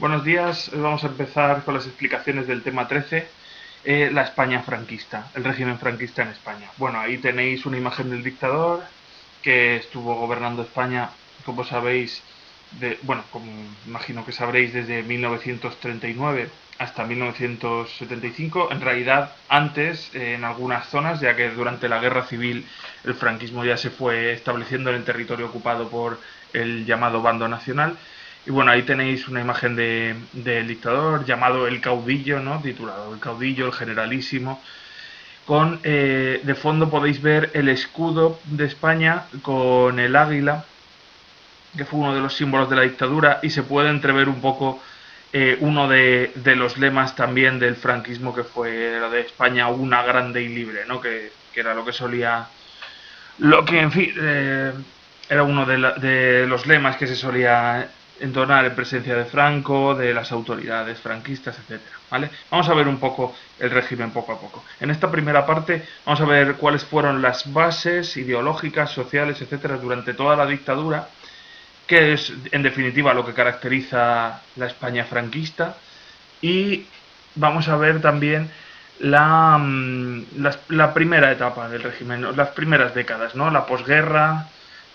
Buenos días, hoy vamos a empezar con las explicaciones del tema 13, la España franquista, el régimen franquista en España. Bueno, ahí tenéis una imagen del dictador que estuvo gobernando España, como sabéis, como imagino que sabréis, desde 1939 hasta 1975, en realidad antes en algunas zonas, ya que durante la guerra civil el franquismo ya se fue estableciendo en el territorio ocupado por el llamado bando nacional. Y bueno, ahí tenéis una imagen del dictador llamado El Caudillo, ¿no? Titulado El Caudillo, el Generalísimo. De fondo podéis ver el escudo de España con el águila, que fue uno de los símbolos de la dictadura, y se puede entrever un poco uno de los lemas también del franquismo, que fue la de España una grande y libre, ¿no? Que era lo que solía... Lo que, en fin, era uno de los lemas que se solía entonar en presencia de Franco, de las autoridades franquistas, etcétera, ¿vale? Vamos a ver un poco el régimen poco a poco. En esta primera parte vamos a ver cuáles fueron las bases ideológicas, sociales, etcétera, durante toda la dictadura, que es en definitiva lo que caracteriza la España franquista, y vamos a ver también la primera etapa del régimen, las primeras décadas, ¿no? La posguerra,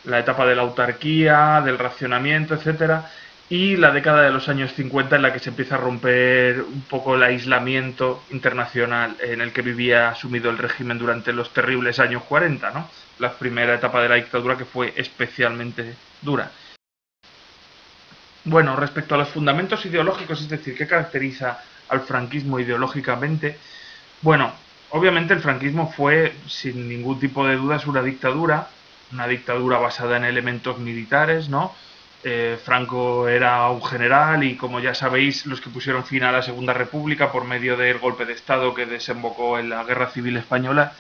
la etapa de la autarquía, del racionamiento, etcétera, y la década de los años 50 en la que se empieza a romper un poco el aislamiento internacional en el que vivía sumido el régimen durante los terribles años 40, ¿no? La primera etapa de la dictadura, que fue especialmente dura. Bueno, respecto a los fundamentos ideológicos, es decir, qué caracteriza al franquismo ideológicamente, bueno, obviamente el franquismo fue, sin ningún tipo de dudas, una dictadura basada en elementos militares, ¿no? Franco era un general y, como ya sabéis, los que pusieron fin a la Segunda República por medio del golpe de Estado que desembocó en la Guerra Civil Española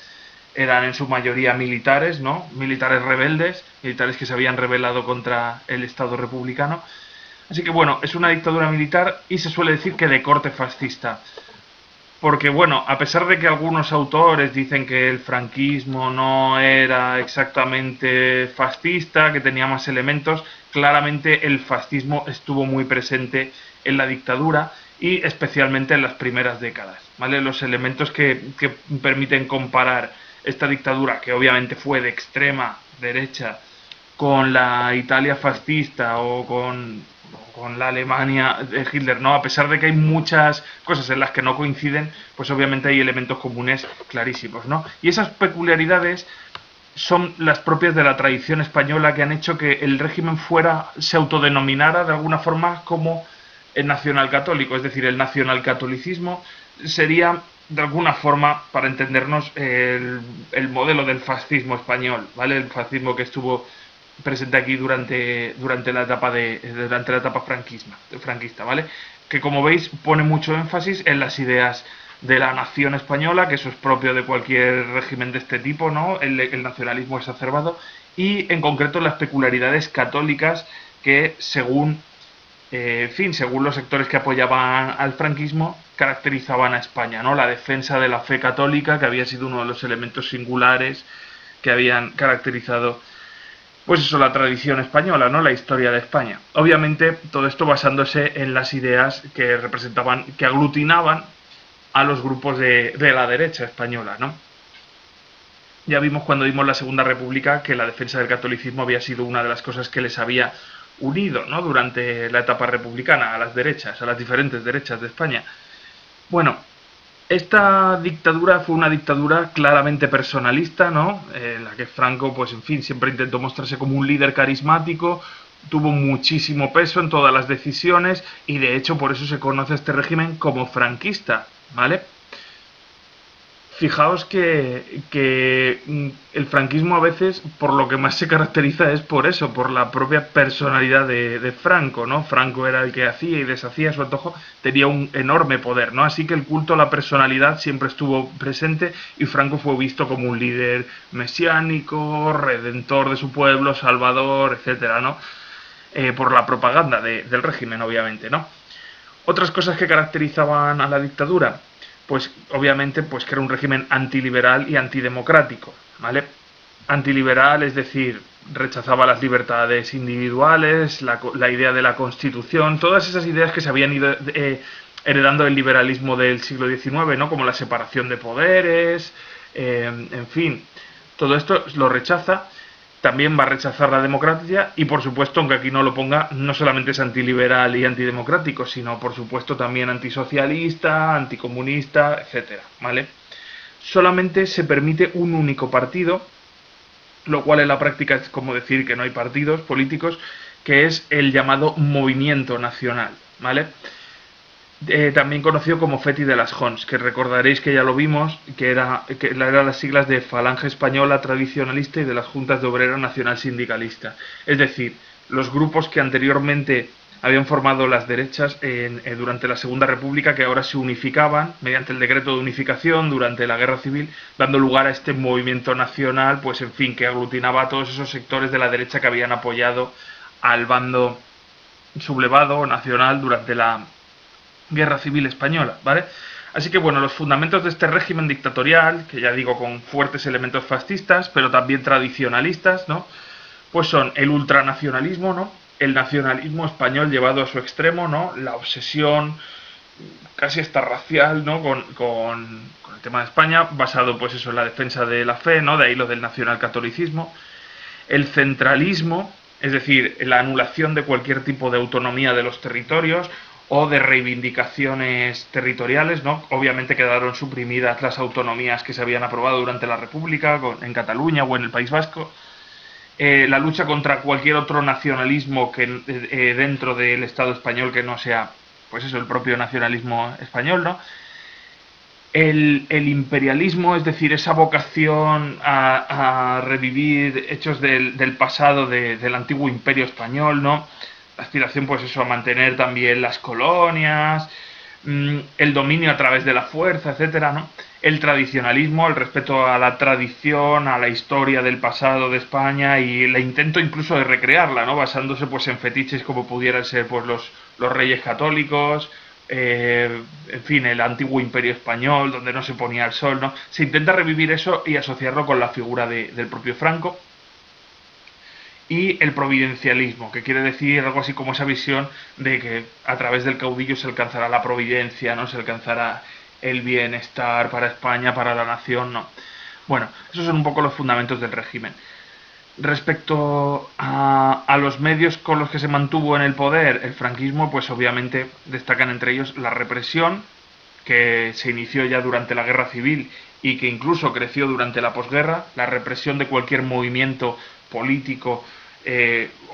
eran en su mayoría militares, ¿no? Militares rebeldes, militares que se habían rebelado contra el Estado republicano. Así que bueno, es una dictadura militar y se suele decir que de corte fascista. Porque bueno, a pesar de que algunos autores dicen que el franquismo no era exactamente fascista, que tenía más elementos, claramente el fascismo estuvo muy presente en la dictadura y especialmente en las primeras décadas, ¿vale? Los elementos que permiten comparar esta dictadura, que obviamente fue de extrema derecha, con la Italia fascista o con la Alemania de Hitler, ¿no? A pesar de que hay muchas cosas en las que no coinciden, pues obviamente hay elementos comunes clarísimos, ¿no? Y esas peculiaridades son las propias de la tradición española, que han hecho que el régimen se autodenominara de alguna forma como el nacionalcatólico, es decir, el nacionalcatolicismo sería de alguna forma, para entendernos, el modelo del fascismo español, ¿vale? El fascismo que estuvo presente aquí durante la etapa franquista, ¿vale? Que, como veis, pone mucho énfasis en las ideas de la nación española, que eso es propio de cualquier régimen de este tipo, ¿no? El nacionalismo exacerbado, y en concreto las peculiaridades católicas que, según los sectores que apoyaban al franquismo, caracterizaban a España, ¿no? La defensa de la fe católica, que había sido uno de los elementos singulares que habían caracterizado, pues eso, la tradición española, ¿no? La historia de España. Obviamente, todo esto basándose en las ideas que representaban, que aglutinaban a los grupos de la derecha española, ¿no? Ya vimos cuando vimos la Segunda República que la defensa del catolicismo había sido una de las cosas que les había unido, ¿no? Durante la etapa republicana a las derechas, a las diferentes derechas de España. Bueno, esta dictadura fue una dictadura claramente personalista, ¿no? En la que Franco, pues en fin, siempre intentó mostrarse como un líder carismático, tuvo muchísimo peso en todas las decisiones y, de hecho, por eso se conoce a este régimen como franquista, ¿vale? Fijaos que el franquismo a veces, por lo que más se caracteriza, es por eso, por la propia personalidad de Franco, ¿no? Franco era el que hacía y deshacía a su antojo, tenía un enorme poder, ¿no? Así que el culto a la personalidad siempre estuvo presente y Franco fue visto como un líder mesiánico, redentor de su pueblo, salvador, etcétera, ¿no? Por la propaganda del régimen, obviamente, ¿no? Otras cosas que caracterizaban a la dictadura, pues obviamente pues que era un régimen antiliberal y antidemocrático, ¿vale? Antiliberal, es decir, rechazaba las libertades individuales, la idea de la Constitución, todas esas ideas que se habían ido heredando del liberalismo del siglo XIX, ¿no? Como la separación de poderes, en fin, todo esto lo rechaza. También va a rechazar la democracia y, por supuesto, aunque aquí no lo ponga, no solamente es antiliberal y antidemocrático, sino, por supuesto, también antisocialista, anticomunista, etcétera, ¿vale? Solamente se permite un único partido, lo cual en la práctica es como decir que no hay partidos políticos, que es el llamado Movimiento Nacional, ¿vale? También conocido como FETI de las Jons, que recordaréis que ya lo vimos, que eran las siglas de Falange Española Tradicionalista y de las Juntas de Obrera Nacional Sindicalista. Es decir, los grupos que anteriormente habían formado las derechas durante la Segunda República, que ahora se unificaban mediante el decreto de unificación durante la Guerra Civil, dando lugar a este movimiento nacional, pues en fin, que aglutinaba a todos esos sectores de la derecha que habían apoyado al bando sublevado nacional durante la Guerra Civil Española, ¿vale? Así que bueno, los fundamentos de este régimen dictatorial, que ya digo con fuertes elementos fascistas, pero también tradicionalistas, ¿no? Pues son el ultranacionalismo, ¿no? El nacionalismo español llevado a su extremo, ¿no? La obsesión casi hasta racial, ¿no? Con el tema de España, basado pues eso en la defensa de la fe, ¿no? De ahí lo del nacionalcatolicismo. El centralismo, es decir, la anulación de cualquier tipo de autonomía de los territorios o de reivindicaciones territoriales, ¿no? Obviamente quedaron suprimidas las autonomías que se habían aprobado durante la República, en Cataluña o en el País Vasco. La lucha contra cualquier otro nacionalismo que dentro del Estado español que no sea, pues eso, el propio nacionalismo español, ¿no? El imperialismo, es decir, esa vocación a revivir hechos del pasado del antiguo imperio español, ¿no? La aspiración, pues eso, a mantener también las colonias, el dominio a través de la fuerza, etcétera, ¿no? El tradicionalismo, el respeto a la tradición, a la historia del pasado de España y el intento incluso de recrearla, ¿no? Basándose pues en fetiches como pudieran ser pues los reyes católicos, en fin, el antiguo imperio español, donde no se ponía el sol, ¿no? Se intenta revivir eso y asociarlo con la figura del propio Franco. Y el providencialismo, que quiere decir algo así como esa visión de que a través del caudillo se alcanzará la providencia, ¿no? Se alcanzará el bienestar para España, para la nación, ¿no? Bueno, esos son un poco los fundamentos del régimen. Respecto a los medios con los que se mantuvo en el poder el franquismo, pues obviamente destacan entre ellos la represión, que se inició ya durante la Guerra Civil y que incluso creció durante la posguerra, la represión de cualquier movimiento político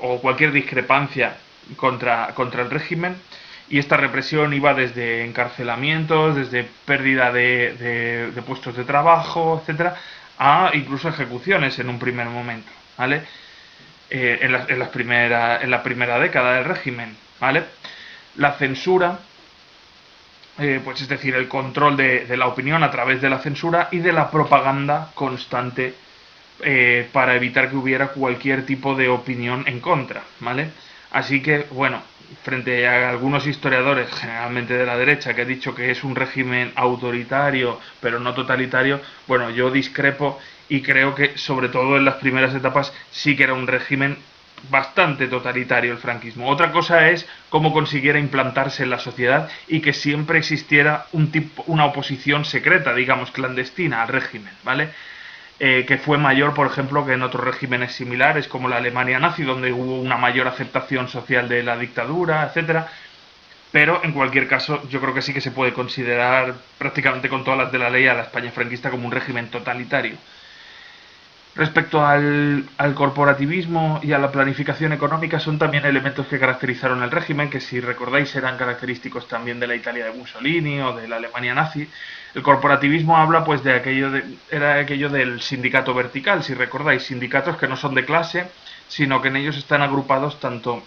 o cualquier discrepancia contra el régimen, y esta represión iba desde encarcelamientos, desde pérdida de puestos de trabajo, etcétera, a incluso ejecuciones en un primer momento, ¿vale? En la primera década del régimen, ¿vale? La censura, pues es decir, el control de la opinión a través de la censura y de la propaganda constante para evitar que hubiera cualquier tipo de opinión en contra, ¿vale? Así que, bueno, frente a algunos historiadores, generalmente de la derecha, que han dicho que es un régimen autoritario, pero no totalitario, bueno, yo discrepo y creo que, sobre todo en las primeras etapas, sí que era un régimen bastante totalitario el franquismo. Otra cosa es cómo consiguiera implantarse en la sociedad y que siempre existiera una oposición secreta, digamos, clandestina al régimen, ¿vale? Que fue mayor, por ejemplo, que en otros regímenes similares, como la Alemania nazi, donde hubo una mayor aceptación social de la dictadura, etcétera. Pero, en cualquier caso, yo creo que sí que se puede considerar, prácticamente con todas las de la ley, a la España franquista como un régimen totalitario. Respecto al corporativismo y a la planificación económica, son también elementos que caracterizaron el régimen, que si recordáis eran característicos también de la Italia de Mussolini o de la Alemania nazi. El corporativismo habla pues de era aquello del sindicato vertical, si recordáis, sindicatos que no son de clase, sino que en ellos están agrupados tanto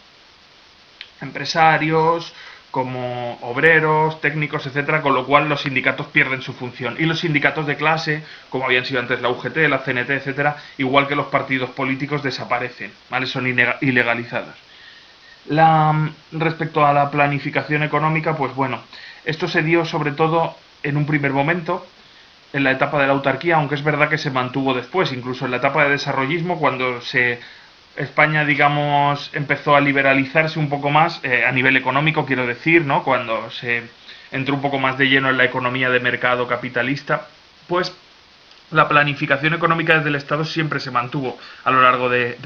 empresarios como obreros, técnicos, etcétera, con lo cual los sindicatos pierden su función. Y los sindicatos de clase, como habían sido antes la UGT, la CNT, etcétera, igual que los partidos políticos, desaparecen, ¿vale? Son ilegalizados. Respecto a la planificación económica, pues bueno, esto se dio sobre todo en un primer momento, en la etapa de la autarquía, aunque es verdad que se mantuvo después, incluso en la etapa de desarrollismo, cuando se España, digamos, empezó a liberalizarse un poco más, a nivel económico, quiero decir, ¿no? Cuando se entró un poco más de lleno en la economía de mercado capitalista, pues la planificación económica desde el Estado siempre se mantuvo a lo largo de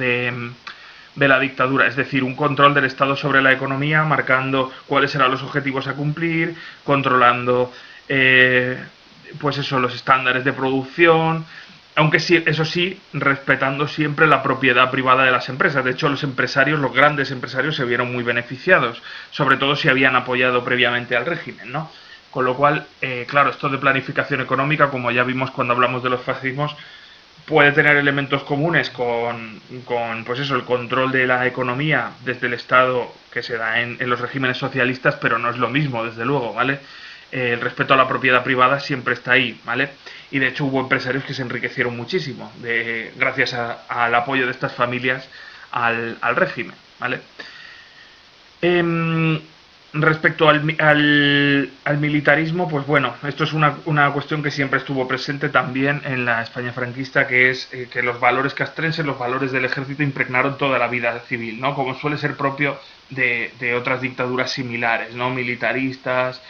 la dictadura, es decir, un control del Estado sobre la economía, marcando cuáles eran los objetivos a cumplir, controlando pues eso, los estándares de producción, aunque sí, eso sí, respetando siempre la propiedad privada de las empresas. De hecho, los empresarios, los grandes empresarios, se vieron muy beneficiados, sobre todo si habían apoyado previamente al régimen, ¿no? Con lo cual, claro, esto de planificación económica, como ya vimos cuando hablamos de los fascismos, puede tener elementos comunes con pues eso, el control de la economía desde el Estado que se da en los regímenes socialistas, pero no es lo mismo, desde luego, ¿vale? El respeto a la propiedad privada siempre está ahí, ¿vale? Y de hecho hubo empresarios que se enriquecieron muchísimo gracias al apoyo de estas familias al régimen, ¿vale? Eh, Respecto al militarismo, pues bueno, esto es una cuestión que siempre estuvo presente también en la España franquista, que es que los valores castrenses, los valores del ejército impregnaron toda la vida civil, ¿no? Como suele ser propio de otras dictaduras similares, ¿no? Militaristas,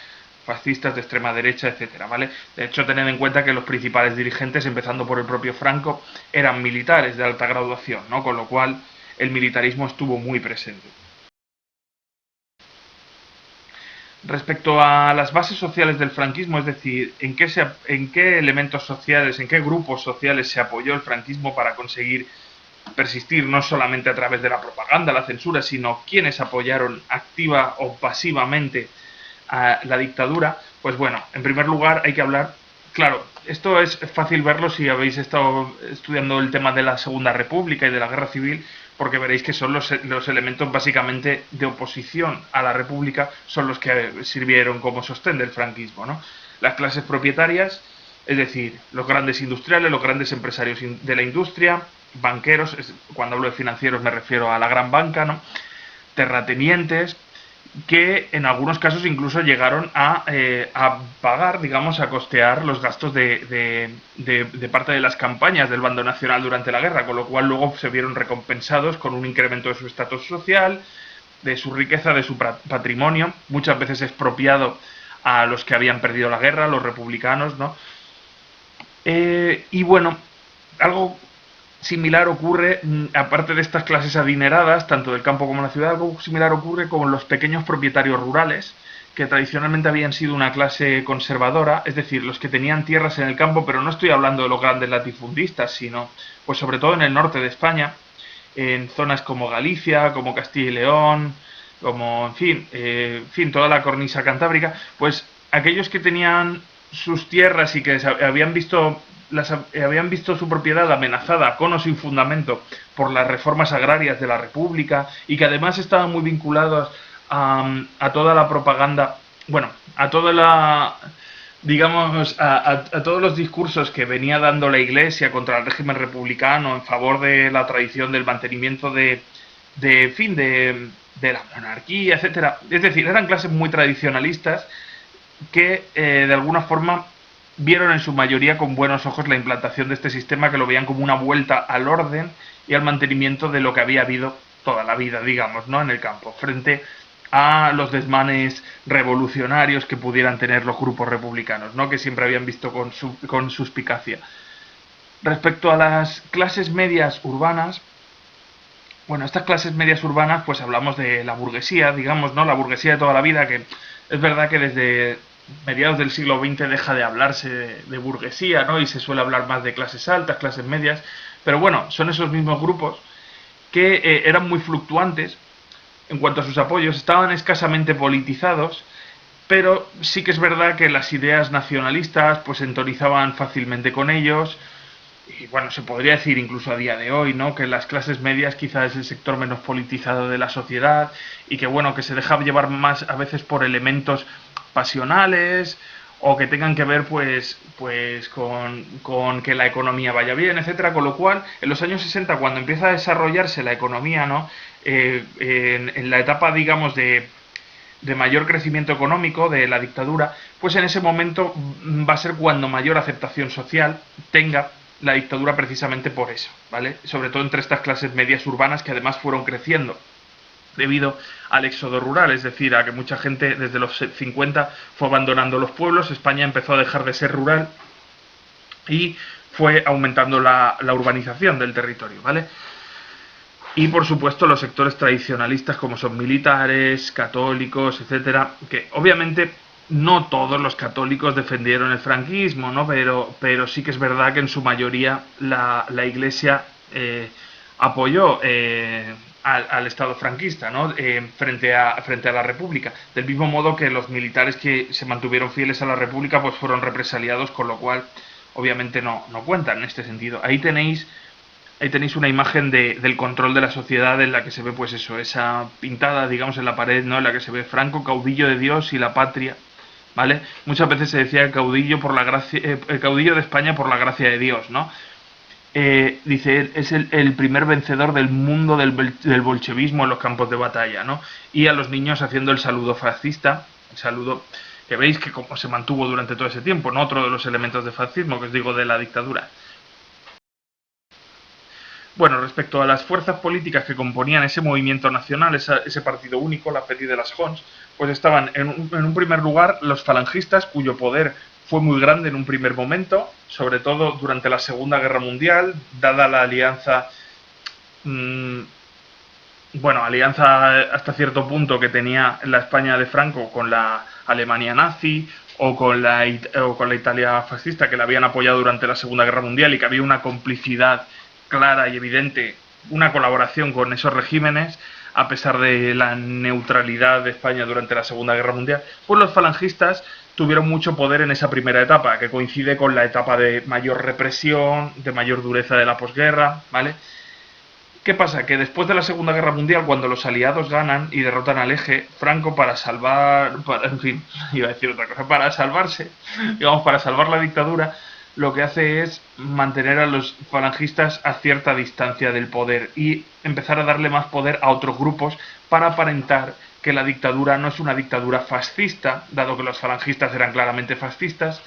fascistas de extrema derecha, etcétera, ¿vale? De hecho, tened en cuenta que los principales dirigentes, empezando por el propio Franco, eran militares de alta graduación, ¿no? Con lo cual el militarismo estuvo muy presente. Respecto a las bases sociales del franquismo, es decir, en qué elementos sociales, en qué grupos sociales se apoyó el franquismo para conseguir persistir no solamente a través de la propaganda, la censura, sino quienes apoyaron activa o pasivamente a la dictadura, pues bueno, en primer lugar hay que hablar, claro, esto es fácil verlo si habéis estado estudiando el tema de la Segunda República y de la Guerra Civil, porque veréis que son los elementos básicamente de oposición a la República, son los que sirvieron como sostén del franquismo, ¿no? Las clases propietarias, es decir, los grandes industriales, los grandes empresarios de la industria, banqueros, cuando hablo de financieros me refiero a la gran banca, ¿no? Terratenientes, que en algunos casos incluso llegaron a pagar, digamos, a costear los gastos de parte de las campañas del bando nacional durante la guerra, con lo cual luego se vieron recompensados con un incremento de su estatus social, de su riqueza, de su patrimonio, muchas veces expropiado a los que habían perdido la guerra, los republicanos, ¿no? Y bueno, algo similar ocurre, aparte de estas clases adineradas, tanto del campo como de la ciudad, algo similar ocurre con los pequeños propietarios rurales, que tradicionalmente habían sido una clase conservadora, es decir, los que tenían tierras en el campo, pero no estoy hablando de los grandes latifundistas, sino, pues sobre todo en el norte de España, en zonas como Galicia, como Castilla y León, como, en fin, toda la cornisa cantábrica, pues aquellos que tenían sus tierras y que habían visto su propiedad amenazada con o sin fundamento por las reformas agrarias de la República y que además estaban muy vinculados a toda la propaganda, bueno, a toda la, digamos, a todos los discursos que venía dando la Iglesia contra el régimen republicano en favor de la tradición del mantenimiento de la monarquía, etcétera. Es decir, eran clases muy tradicionalistas que de alguna forma vieron en su mayoría con buenos ojos la implantación de este sistema, que lo veían como una vuelta al orden y al mantenimiento de lo que había habido toda la vida, digamos, ¿no? En el campo, frente a los desmanes revolucionarios que pudieran tener los grupos republicanos, ¿no? Que siempre habían visto con suspicacia. Respecto a las clases medias urbanas, bueno, estas clases medias urbanas, pues hablamos de la burguesía, digamos, ¿no? La burguesía de toda la vida, que es verdad que desde mediados del siglo XX deja de hablarse de burguesía, ¿no? Y se suele hablar más de clases altas, clases medias, pero bueno, son esos mismos grupos que eran muy fluctuantes en cuanto a sus apoyos, estaban escasamente politizados, pero sí que es verdad que las ideas nacionalistas pues se entonizaban fácilmente con ellos. Y bueno, se podría decir incluso a día de hoy, ¿no? Que las clases medias quizás es el sector menos politizado de la sociedad y que bueno, que se deja llevar más a veces por elementos pasionales o que tengan que ver pues con que la economía vaya bien, etcétera, con lo cual en los años 60, cuando empieza a desarrollarse la economía, ¿no? En la etapa, digamos, de mayor crecimiento económico de la dictadura, pues en ese momento va a ser cuando mayor aceptación social tenga la dictadura precisamente por eso, ¿vale? Sobre todo entre estas clases medias urbanas que además fueron creciendo debido al éxodo rural, es decir, a que mucha gente desde los 50 fue abandonando los pueblos, España empezó a dejar de ser rural y fue aumentando la urbanización del territorio, ¿vale? Y por supuesto los sectores tradicionalistas como son militares, católicos, etcétera, que obviamente no todos los católicos defendieron el franquismo, ¿no? Pero sí que es verdad que en su mayoría la Iglesia apoyó al Estado franquista, ¿no? Frente a la República. Del mismo modo que los militares que se mantuvieron fieles a la República pues fueron represaliados, con lo cual obviamente no cuentan en este sentido. Ahí tenéis una imagen del control de la sociedad en la que se ve pues eso, esa pintada, digamos, en la pared, ¿no? En la que se ve Franco, caudillo de Dios y la patria, ¿vale? Muchas veces se decía caudillo por la gracia, el caudillo de España por la gracia de Dios, ¿no? Dice, es el primer vencedor del mundo del bolchevismo en los campos de batalla, ¿no? Y a los niños haciendo el saludo fascista, el saludo que veis que como se mantuvo durante todo ese tiempo, ¿no? Otro de los elementos de fascismo que os digo de la dictadura. Bueno, respecto a las fuerzas políticas que componían ese movimiento nacional, ese partido único, la Petit de las Jons, pues estaban en un primer lugar los falangistas, cuyo poder fue muy grande en un primer momento, sobre todo durante la Segunda Guerra Mundial, dada la alianza, alianza hasta cierto punto que tenía la España de Franco con la Alemania nazi o con la Italia fascista, que la habían apoyado durante la Segunda Guerra Mundial y que había una complicidad clara y evidente, una colaboración con esos regímenes, a pesar de la neutralidad de España durante la Segunda Guerra Mundial, pues los falangistas tuvieron mucho poder en esa primera etapa, que coincide con la etapa de mayor represión, de mayor dureza de la posguerra, ¿vale? ¿Qué pasa? Que después de la Segunda Guerra Mundial, cuando los aliados ganan y derrotan al Eje, Franco para salvarse, digamos, para salvar la dictadura, lo que hace es mantener a los falangistas a cierta distancia del poder y empezar a darle más poder a otros grupos para aparentar que la dictadura no es una dictadura fascista, dado que los falangistas eran claramente fascistas,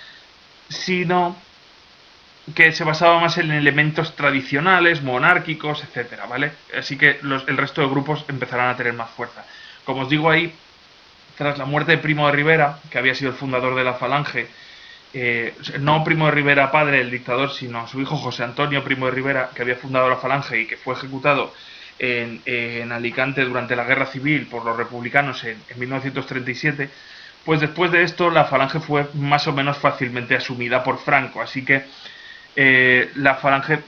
sino que se basaba más en elementos tradicionales, monárquicos, etcétera, ¿vale? Así que el resto de grupos empezarán a tener más fuerza. Como os digo ahí, tras la muerte de Primo de Rivera, que había sido el fundador de la Falange, no Primo de Rivera padre, el dictador, sino su hijo José Antonio Primo de Rivera, que había fundado la Falange y que fue ejecutado en Alicante durante la Guerra Civil por los republicanos en 1937, pues después de esto la Falange fue más o menos fácilmente asumida por Franco, así que la Falange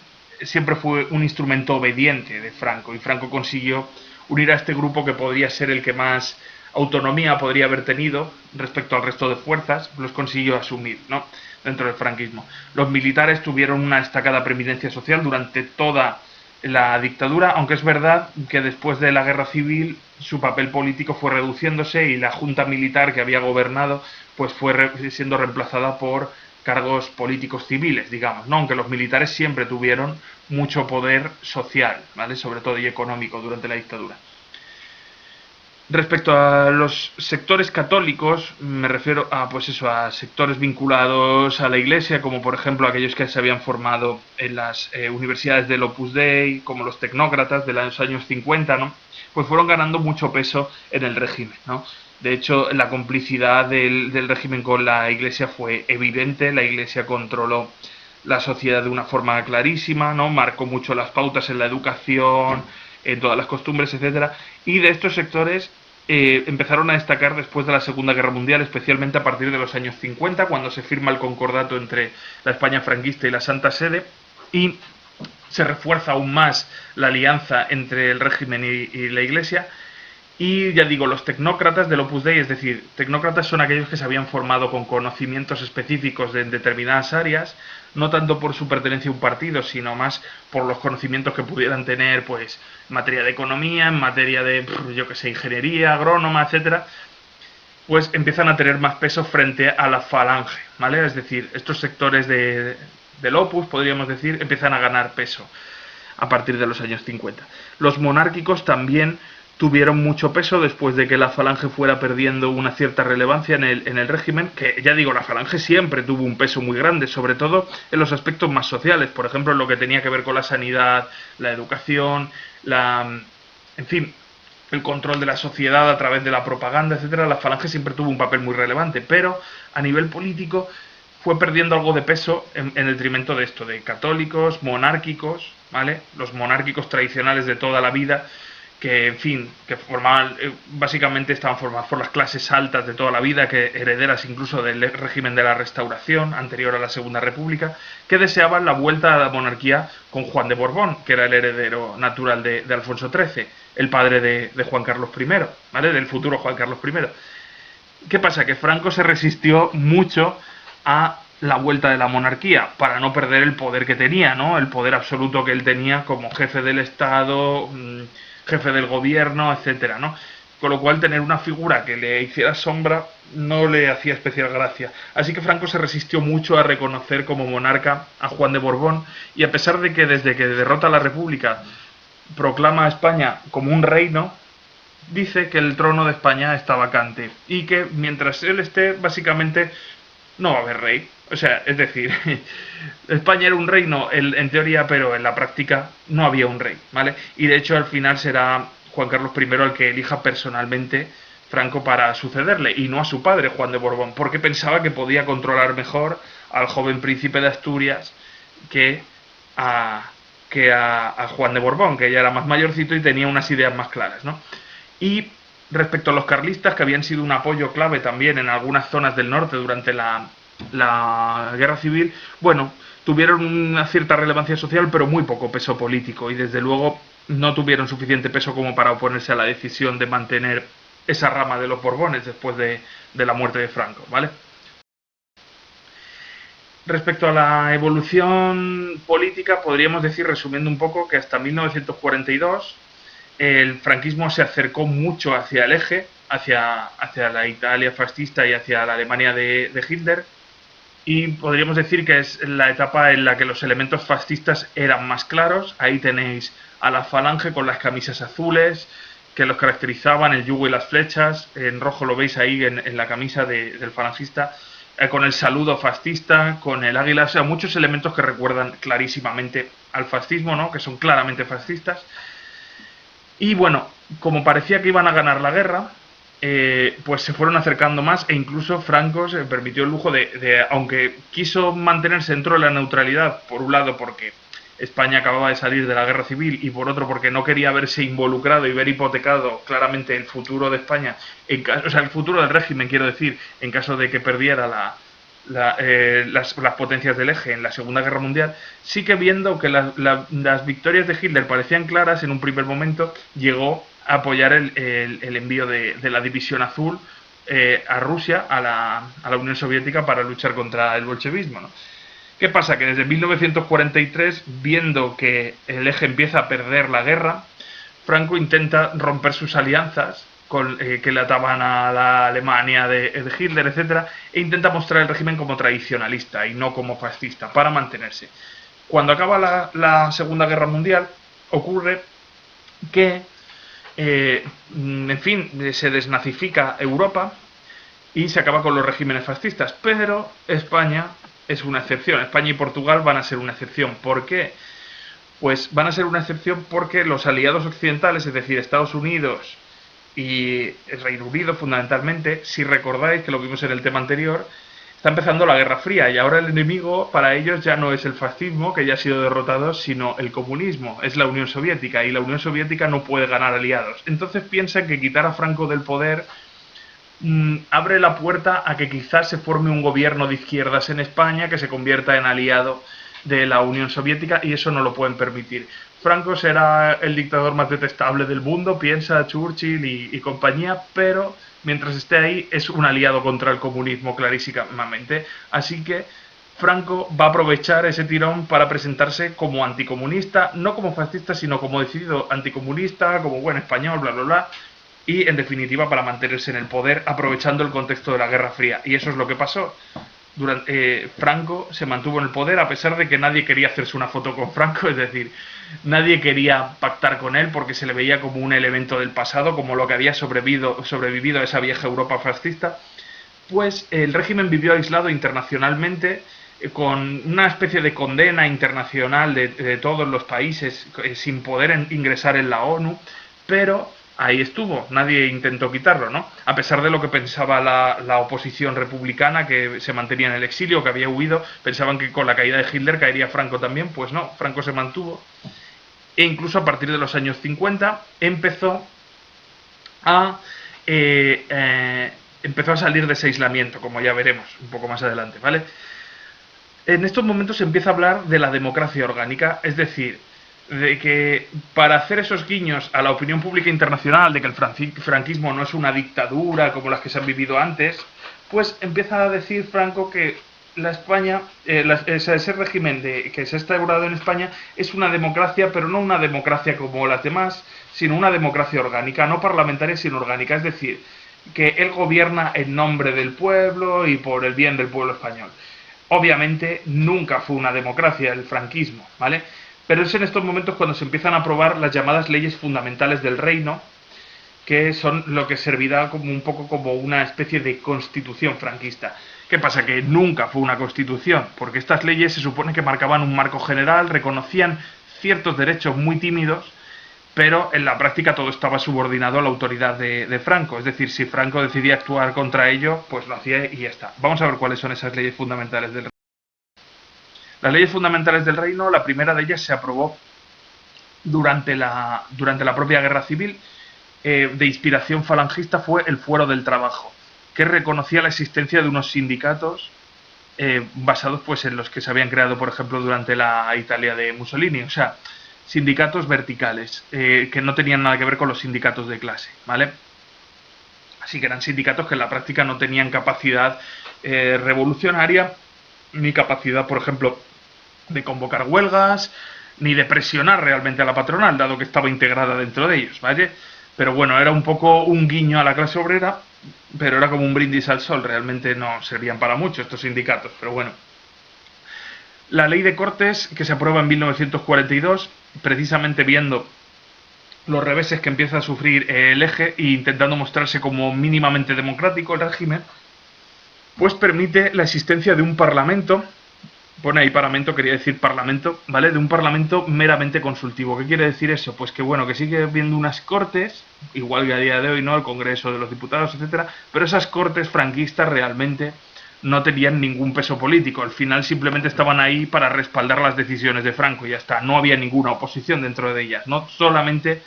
siempre fue un instrumento obediente de Franco y Franco consiguió unir a este grupo que podría ser el que más autonomía podría haber tenido respecto al resto de fuerzas, los consiguió asumir, ¿no? Dentro del franquismo. Los militares tuvieron una destacada preeminencia social durante toda la dictadura, aunque es verdad que después de la guerra civil su papel político fue reduciéndose y la junta militar que había gobernado pues fue siendo reemplazada por cargos políticos civiles, digamos, ¿no? Aunque los militares siempre tuvieron mucho poder social, ¿vale? Sobre todo y económico durante la dictadura. Respecto a los sectores católicos, me refiero a, pues eso, a sectores vinculados a la Iglesia, como por ejemplo aquellos que se habían formado en las universidades del Opus Dei, como los tecnócratas de los años 50, ¿no? Pues fueron ganando mucho peso en el régimen, ¿no? De hecho, la complicidad del régimen con la Iglesia fue evidente, la Iglesia controló la sociedad de una forma clarísima, ¿no? Marcó mucho las pautas en la educación, en todas las costumbres, etcétera, y de estos sectores empezaron a destacar después de la Segunda Guerra Mundial, especialmente a partir de los años 50, cuando se firma el concordato entre la España franquista y la Santa Sede, y se refuerza aún más la alianza entre el régimen y la Iglesia. Y ya digo, los tecnócratas del Opus Dei, es decir, tecnócratas son aquellos que se habían formado con conocimientos específicos en determinadas áreas, no tanto por su pertenencia a un partido, sino más por los conocimientos que pudieran tener, pues, en materia de economía, en materia de, yo que sé, ingeniería, agrónoma, etcétera, pues empiezan a tener más peso frente a la Falange, ¿vale? Es decir, estos sectores del Opus, podríamos decir, empiezan a ganar peso a partir de los años 50. Los monárquicos también tuvieron mucho peso después de que la Falange fuera perdiendo una cierta relevancia en el régimen, que ya digo, la Falange siempre tuvo un peso muy grande, sobre todo en los aspectos más sociales, por ejemplo, en lo que tenía que ver con la sanidad, la educación, en fin, el control de la sociedad a través de la propaganda, etcétera. La Falange siempre tuvo un papel muy relevante, pero a nivel político fue perdiendo algo de peso en detrimento de esto, de católicos, monárquicos, ¿vale? Los monárquicos tradicionales de toda la vida, que en fin, que formaban, básicamente estaban formados por las clases altas de toda la vida, que herederas incluso del régimen de la Restauración, anterior a la Segunda República, que deseaban la vuelta a la monarquía con Juan de Borbón, que era el heredero natural de Alfonso XIII, el padre de Juan Carlos I, ¿vale? Del futuro Juan Carlos I. ¿Qué pasa? Que Franco se resistió mucho a la vuelta de la monarquía, para no perder el poder que tenía, ¿no? El poder absoluto que él tenía como jefe del Estado, jefe del gobierno, etcétera, ¿no? Con lo cual tener una figura que le hiciera sombra no le hacía especial gracia. Así que Franco se resistió mucho a reconocer como monarca a Juan de Borbón, y a pesar de que desde que derrota a la República proclama a España como un reino, dice que el trono de España está vacante y que mientras él esté, básicamente no va a haber rey. O sea, es decir, España era un reino en teoría, pero en la práctica no había un rey, ¿vale? Y de hecho al final será Juan Carlos I el que elija personalmente Franco para sucederle, y no a su padre, Juan de Borbón, porque pensaba que podía controlar mejor al joven príncipe de Asturias que a Juan de Borbón, que ya era más mayorcito y tenía unas ideas más claras, ¿no? Y respecto a los carlistas, que habían sido un apoyo clave también en algunas zonas del norte durante la guerra civil, bueno, tuvieron una cierta relevancia social, pero muy poco peso político, y desde luego no tuvieron suficiente peso como para oponerse a la decisión de mantener esa rama de los Borbones después de la muerte de Franco, ¿vale? Respecto a la evolución política, podríamos decir, resumiendo un poco, que hasta 1942 el franquismo se acercó mucho hacia el eje, hacia la Italia fascista y hacia la Alemania de Hitler, y podríamos decir que es la etapa en la que los elementos fascistas eran más claros. Ahí tenéis a la Falange con las camisas azules que los caracterizaban, el yugo y las flechas, en rojo lo veis ahí en la camisa del falangista, con el saludo fascista, con el águila, o sea, muchos elementos que recuerdan clarísimamente al fascismo, ¿no? Que son claramente fascistas. Y bueno, como parecía que iban a ganar la guerra, pues se fueron acercando más, e incluso Franco se permitió el lujo aunque quiso mantenerse dentro de la neutralidad, por un lado porque España acababa de salir de la guerra civil, y por otro porque no quería verse involucrado y ver hipotecado claramente el futuro de España, o sea, el futuro del régimen, quiero decir, en caso de que perdiera las potencias del eje en la Segunda Guerra Mundial. Sí que, viendo que las victorias de Hitler parecían claras en un primer momento, llegó a apoyar el envío de la División Azul a Rusia, a la Unión Soviética, para luchar contra el bolchevismo, ¿no? ¿Qué pasa? Que desde 1943, viendo que el eje empieza a perder la guerra, Franco intenta romper sus alianzas que le ataban a la Alemania de Hitler, etcétera, e intenta mostrar el régimen como tradicionalista y no como fascista, para mantenerse. Cuando acaba la Segunda Guerra Mundial, ocurre que, en fin, se desnazifica Europa y se acaba con los regímenes fascistas, pero España es una excepción. España y Portugal van a ser una excepción. ¿Por qué? Pues van a ser una excepción porque los aliados occidentales, es decir, Estados Unidos y el Reino Unido fundamentalmente, si recordáis que lo vimos en el tema anterior, está empezando la Guerra Fría, y ahora el enemigo para ellos ya no es el fascismo, que ya ha sido derrotado, sino el comunismo, es la Unión Soviética, y la Unión Soviética no puede ganar aliados. Entonces piensa que quitar a Franco del poder abre la puerta a que quizás se forme un gobierno de izquierdas en España que se convierta en aliado de la Unión Soviética, y eso no lo pueden permitir. Franco será el dictador más detestable del mundo, piensa Churchill y compañía, pero mientras esté ahí es un aliado contra el comunismo clarísimamente. Así que Franco va a aprovechar ese tirón para presentarse como anticomunista, no como fascista, sino como decidido anticomunista, como buen español, bla, bla, bla, y en definitiva para mantenerse en el poder, aprovechando el contexto de la Guerra Fría. Y eso es lo que pasó. Franco se mantuvo en el poder a pesar de que nadie quería hacerse una foto con Franco, es decir, nadie quería pactar con él porque se le veía como un elemento del pasado, como lo que había sobrevivido a esa vieja Europa fascista. Pues el régimen vivió aislado internacionalmente, con una especie de condena internacional de todos los países, sin poder ingresar en la ONU, pero ahí estuvo, nadie intentó quitarlo, ¿no? A pesar de lo que pensaba la oposición republicana, que se mantenía en el exilio, que había huido, pensaban que con la caída de Hitler caería Franco también, pues no, Franco se mantuvo. E incluso a partir de los años 50 a empezó a salir de ese aislamiento, como ya veremos un poco más adelante, ¿vale? En estos momentos se empieza a hablar de la democracia orgánica, es decir, de que para hacer esos guiños a la opinión pública internacional de que el franquismo no es una dictadura como las que se han vivido antes, pues empieza a decir Franco que la España, ese régimen que se ha instaurado en España es una democracia, pero no una democracia como las demás, sino una democracia orgánica, no parlamentaria, sino orgánica, es decir, que él gobierna en nombre del pueblo y por el bien del pueblo español. Obviamente nunca fue una democracia el franquismo, ¿vale? Pero es en estos momentos cuando se empiezan a aprobar las llamadas leyes fundamentales del reino, que son lo que servirá como un poco como una especie de constitución franquista. ¿Qué pasa? Que nunca fue una constitución, porque estas leyes se supone que marcaban un marco general, reconocían ciertos derechos muy tímidos, pero en la práctica todo estaba subordinado a la autoridad de Franco. Es decir, si Franco decidía actuar contra ello, pues lo hacía y ya está. Vamos a ver cuáles son esas leyes fundamentales del reino. Las leyes fundamentales del reino, la primera de ellas se aprobó durante la propia guerra civil, de inspiración falangista, fue el Fuero del Trabajo, que reconocía la existencia de unos sindicatos basados pues en los que se habían creado, por ejemplo, durante la Italia de Mussolini, o sea, sindicatos verticales, que no tenían nada que ver con los sindicatos de clase, ¿vale? Así que eran sindicatos que en la práctica no tenían capacidad revolucionaria, ni capacidad, por ejemplo, de convocar huelgas, ni de presionar realmente a la patronal, dado que estaba integrada dentro de ellos, ¿vale? Pero bueno, era un poco un guiño a la clase obrera, pero era como un brindis al sol, realmente no servían para mucho estos sindicatos, pero bueno. La ley de Cortes, que se aprueba en 1942, precisamente viendo los reveses que empieza a sufrir el eje e intentando mostrarse como mínimamente democrático el régimen, pues permite la existencia de un parlamento, pone ahí parlamento, quería decir parlamento, ¿vale? De un parlamento meramente consultivo. ¿Qué quiere decir eso? Pues que bueno, que sigue habiendo unas cortes, igual que a día de hoy, ¿no? El Congreso de los Diputados, etcétera, pero esas cortes franquistas realmente no tenían ningún peso político. Al final simplemente estaban ahí para respaldar las decisiones de Franco y ya está. No había ninguna oposición dentro de ellas, no solamente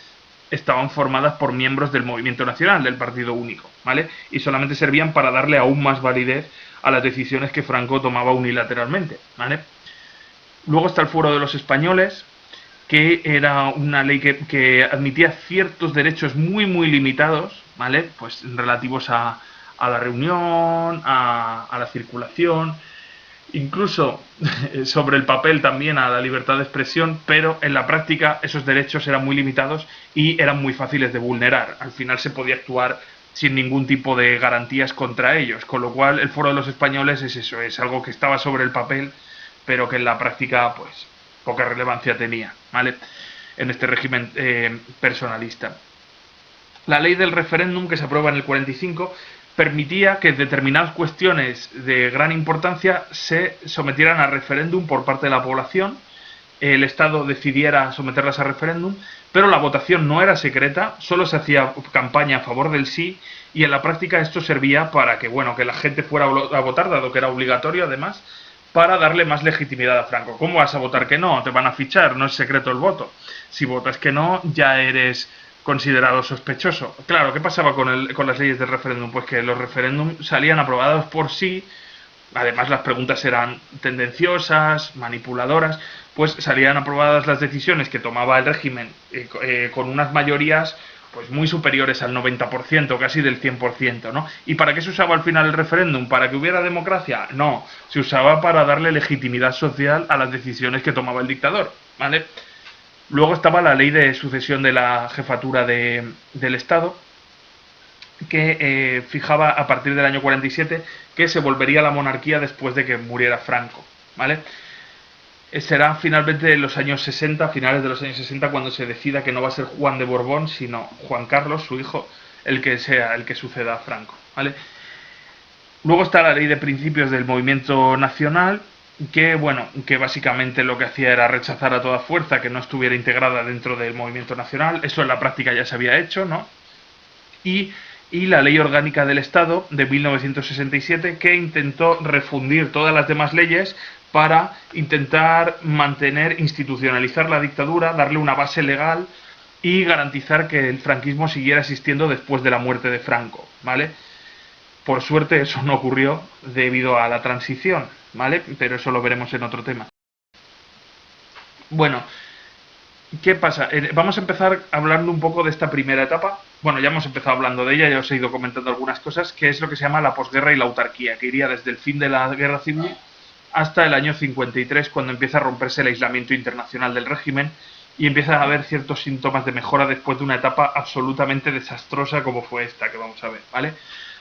estaban formadas por miembros del Movimiento Nacional, del Partido Único, ¿vale? Y solamente servían para darle aún más validez a las decisiones que Franco tomaba unilateralmente, ¿vale? Luego está el Fuero de los Españoles, que era una ley que admitía ciertos derechos muy limitados, ¿vale? Pues relativos a la reunión, a la circulación, incluso sobre el papel también a la libertad de expresión, pero en la práctica esos derechos eran muy limitados y eran muy fáciles de vulnerar. Al final se podía actuar sin ningún tipo de garantías contra ellos, con lo cual el Foro de los Españoles es eso, es algo que estaba sobre el papel, pero que en la práctica pues poca relevancia tenía, ¿vale? En este régimen personalista. La ley del referéndum, que se aprueba en el 45, permitía que determinadas cuestiones de gran importancia se sometieran a referéndum por parte de la población, el Estado decidiera someterlas a referéndum, pero la votación no era secreta, solo se hacía campaña a favor del sí, y en la práctica esto servía para que, bueno, que la gente fuera a votar, dado que era obligatorio además, para darle más legitimidad a Franco. ¿Cómo vas a votar que no? Te van a fichar, no es secreto el voto. Si votas que no, ya eres considerado sospechoso. Claro, ¿qué pasaba con las leyes del referéndum? Pues que los referéndums salían aprobados por sí, además las preguntas eran tendenciosas, manipuladoras, pues salían aprobadas las decisiones que tomaba el régimen con unas mayorías pues muy superiores al 90%, casi del 100%, ¿no? ¿Y para qué se usaba al final el referéndum? ¿Para que hubiera democracia? No, se usaba para darle legitimidad social a las decisiones que tomaba el dictador, ¿vale? Luego estaba la ley de sucesión de la jefatura del Estado, que fijaba a partir del año 47 que se volvería a la monarquía después de que muriera Franco, ¿vale? Será finalmente en los años 60, finales de los años 60, cuando se decida que no va a ser Juan de Borbón, sino Juan Carlos, su hijo, el que sea el que suceda a Franco, ¿vale? Luego está la ley de principios del movimiento nacional, que bueno, que básicamente lo que hacía era rechazar a toda fuerza que no estuviera integrada dentro del movimiento nacional. Eso en la práctica ya se había hecho, ¿no? Y, y la ley orgánica del Estado de 1967, que intentó refundir todas las demás leyes para intentar mantener, institucionalizar la dictadura, darle una base legal y garantizar que el franquismo siguiera existiendo después de la muerte de Franco, ¿vale? Por suerte eso no ocurrió debido a la transición, ¿vale? Pero eso lo veremos en otro tema. Bueno, ¿qué pasa? Vamos a empezar hablando un poco de esta primera etapa. Bueno, ya hemos empezado hablando de ella, ya os he ido comentando algunas cosas, que es lo que se llama la posguerra y la autarquía, que iría desde el fin de la guerra civil hasta el año 53, cuando empieza a romperse el aislamiento internacional del régimen y empieza a haber ciertos síntomas de mejora después de una etapa absolutamente desastrosa como fue esta que vamos a ver, ¿vale?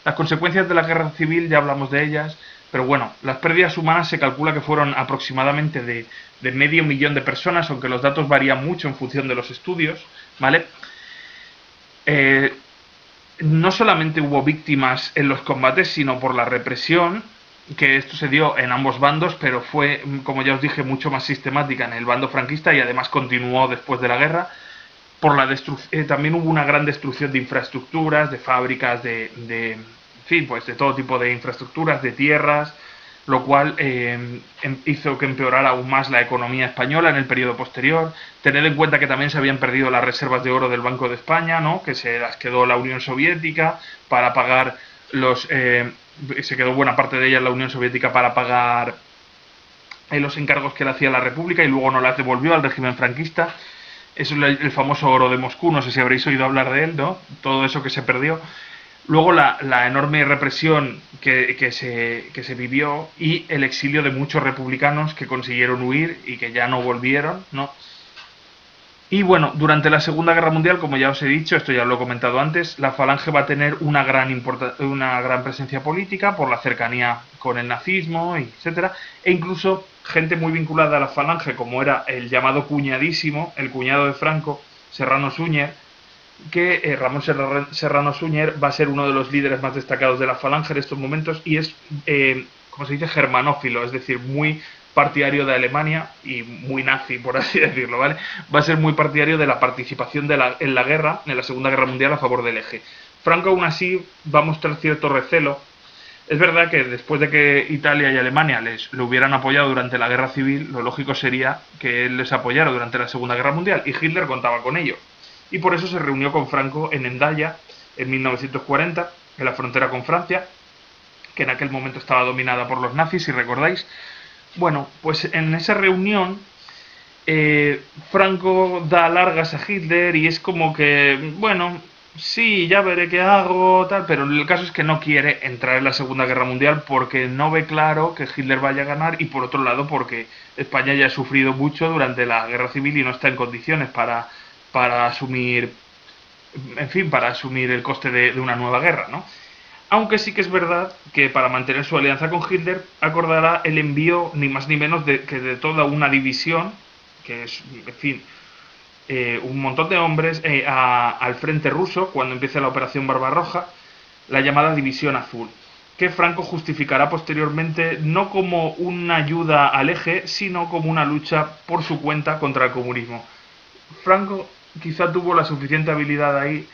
Las consecuencias de la guerra civil ya hablamos de ellas, pero bueno, las pérdidas humanas se calcula que fueron aproximadamente de 500.000 de personas, aunque los datos varían mucho en función de los estudios, ¿vale? No solamente hubo víctimas en los combates, sino por la represión, que esto se dio en ambos bandos, pero fue, como ya os dije, mucho más sistemática en el bando franquista y además continuó después de la guerra. También hubo una gran destrucción de infraestructuras, de fábricas, en fin, pues de todo tipo de infraestructuras, de tierras, lo cual hizo que empeorara aún más la economía española en el periodo posterior. Tened en cuenta que también se habían perdido las reservas de oro del Banco de España, ¿no? Que se las quedó la Unión Soviética para pagar se quedó buena parte de ellas la Unión Soviética para pagar los encargos que le hacía la República y luego no las devolvió al régimen franquista. Es el famoso oro de Moscú, no sé si habréis oído hablar de él, ¿no? Todo eso que se perdió. Luego la enorme represión que se vivió y el exilio de muchos republicanos que consiguieron huir y que ya no volvieron, ¿no? Y bueno, durante la Segunda Guerra Mundial, como ya os he dicho, esto ya lo he comentado antes, la Falange va a tener una gran presencia política por la cercanía con el nazismo, etcétera, e incluso gente muy vinculada a la Falange, como era el llamado cuñadísimo, el cuñado de Franco, Serrano Suñer, que Ramón Serrano Suñer va a ser uno de los líderes más destacados de la Falange en estos momentos y es, como se dice, germanófilo, es decir, muy partidario de Alemania y muy nazi, por así decirlo, ¿vale? Va a ser muy partidario de la participación en la guerra, en la Segunda Guerra Mundial, a favor del eje. Franco, aún así, va a mostrar cierto recelo. Es verdad que después de que Italia y Alemania lo hubieran apoyado durante la Guerra Civil, lo lógico sería que él les apoyara durante la Segunda Guerra Mundial, y Hitler contaba con ello. Y por eso se reunió con Franco en Hendaya, en 1940, en la frontera con Francia, que en aquel momento estaba dominada por los nazis, si recordáis. Bueno, pues en esa reunión Franco da largas a Hitler y es como que, bueno, sí, ya veré qué hago, tal, pero el caso es que no quiere entrar en la Segunda Guerra Mundial porque no ve claro que Hitler vaya a ganar y por otro lado porque España ya ha sufrido mucho durante la Guerra Civil y no está en condiciones para asumir, en fin, para asumir el coste de una nueva guerra, ¿no? Aunque sí que es verdad que para mantener su alianza con Hitler acordará el envío ni más ni menos que de toda una división, que es, en fin, un montón de hombres al frente ruso cuando empiece la Operación Barbarroja, la llamada División Azul, que Franco justificará posteriormente no como una ayuda al eje, sino como una lucha por su cuenta contra el comunismo. Franco quizá tuvo la suficiente habilidad ahí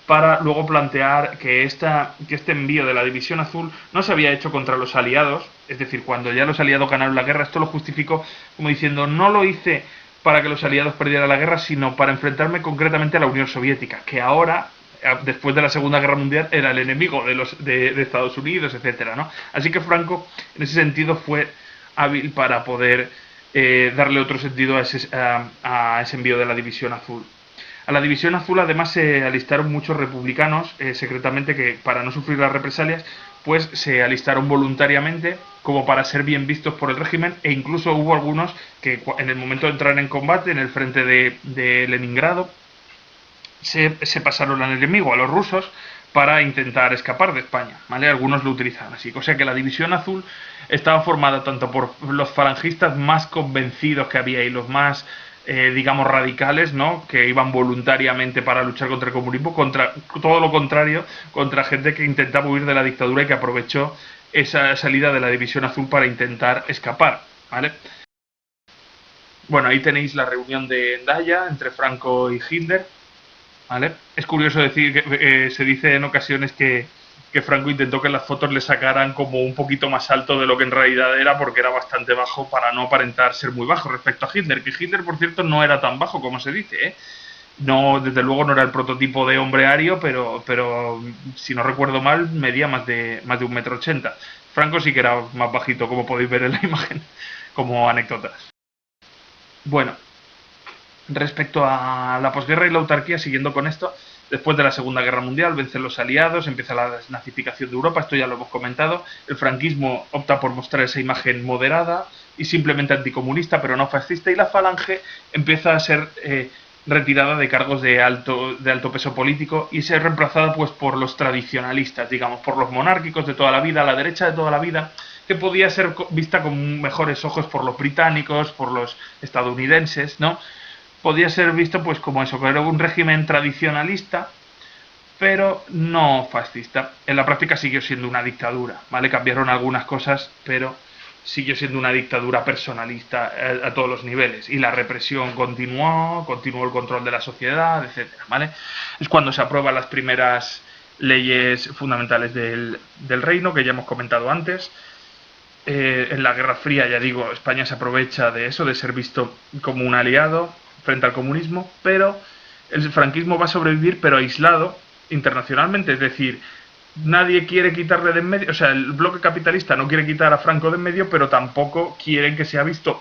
para luego plantear que este envío de la División Azul no se había hecho contra los aliados, es decir, cuando ya los aliados ganaron la guerra, esto lo justificó como diciendo, no lo hice para que los aliados perdieran la guerra, sino para enfrentarme concretamente a la Unión Soviética, que ahora, después de la Segunda Guerra Mundial, era el enemigo de Estados Unidos, etcétera, ¿no? Así que Franco, en ese sentido, fue hábil para poder darle otro sentido a ese envío de la División Azul. A la División Azul además se alistaron muchos republicanos secretamente que para no sufrir las represalias pues se alistaron voluntariamente como para ser bien vistos por el régimen e incluso hubo algunos que en el momento de entrar en combate en el frente de Leningrado se pasaron al enemigo, a los rusos, para intentar escapar de España, ¿vale? Algunos lo utilizaban así. O sea que la División Azul estaba formada tanto por los falangistas más convencidos que había y los más, digamos, radicales, ¿no? Que iban voluntariamente para luchar contra el comunismo, contra todo lo contrario, contra gente que intentaba huir de la dictadura y que aprovechó esa salida de la División Azul para intentar escapar, ¿vale? Bueno, ahí tenéis la reunión de Endaya entre Franco y Hitler, ¿vale? Es curioso decir que se dice en ocasiones que Franco intentó que las fotos le sacaran como un poquito más alto de lo que en realidad era, porque era bastante bajo para no aparentar ser muy bajo respecto a Hitler, que Hitler, por cierto, no era tan bajo como se dice, ¿eh? No, desde luego no era el prototipo de hombre ario, pero si no recuerdo mal, medía más de 1,80 m. Franco sí que era más bajito, como podéis ver en la imagen, como anécdota. Bueno, respecto a la posguerra y la autarquía, siguiendo con esto, después de la Segunda Guerra Mundial vencen los aliados, empieza la desnazificación de Europa, esto ya lo hemos comentado, el franquismo opta por mostrar esa imagen moderada y simplemente anticomunista, pero no fascista, y la falange empieza a ser retirada de cargos de alto peso político y ser reemplazada pues por los tradicionalistas, digamos, por los monárquicos de toda la vida, la derecha de toda la vida, que podía ser vista con mejores ojos por los británicos, por los estadounidenses, ¿no? Podía ser visto pues como eso, que era un régimen tradicionalista, pero no fascista. En la práctica siguió siendo una dictadura, ¿vale? Cambiaron algunas cosas, pero siguió siendo una dictadura personalista a todos los niveles. Y la represión continuó el control de la sociedad, etcétera, ¿vale? Es cuando se aprueban las primeras leyes fundamentales del reino, que ya hemos comentado antes. En la Guerra Fría, ya digo, España se aprovecha de eso, de ser visto como un aliado frente al comunismo, pero el franquismo va a sobrevivir, pero aislado internacionalmente, es decir, nadie quiere quitarle de en medio, o sea, el bloque capitalista no quiere quitar a Franco de en medio, pero tampoco quieren que sea visto